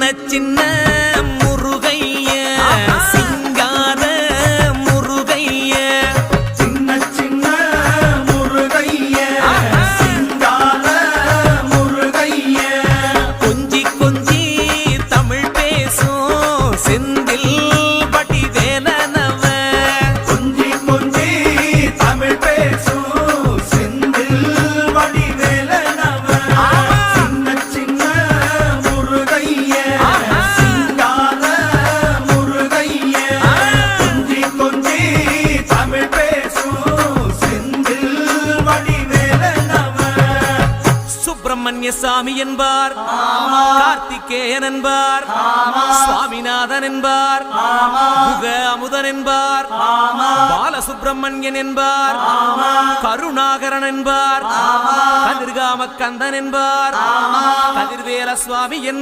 சின்ன முருகைய சிங்கார முருகைய சின்ன சின்ன முருகைய சிங்கார முருகைய கொஞ்சி கொஞ்சி தமிழ் பேசும் செந்தில் வடிவேலனவ கொஞ்சி கொஞ்சி தமிழ் பேசும் செந்தில் வடிவேலனவ சின்ன சின்ன முருகைய சிங்கார முருகைய கொஞ்சி கொஞ்சி தமிழ் பேசும் செந்தில் வடிவேலனவ சுப்பிரமணிய சாமி என்பார், கார்த்திகேயன் என்பார், சுவாமிநாதன் என்பார், முக அமுதன் என்பார், பாலசுப்பிரமணியன் என்பார், கருணாகரன் என்பார், கதிர்காம கந்தன் என்பார், கதிர்வேல சுவாமி என்பார்.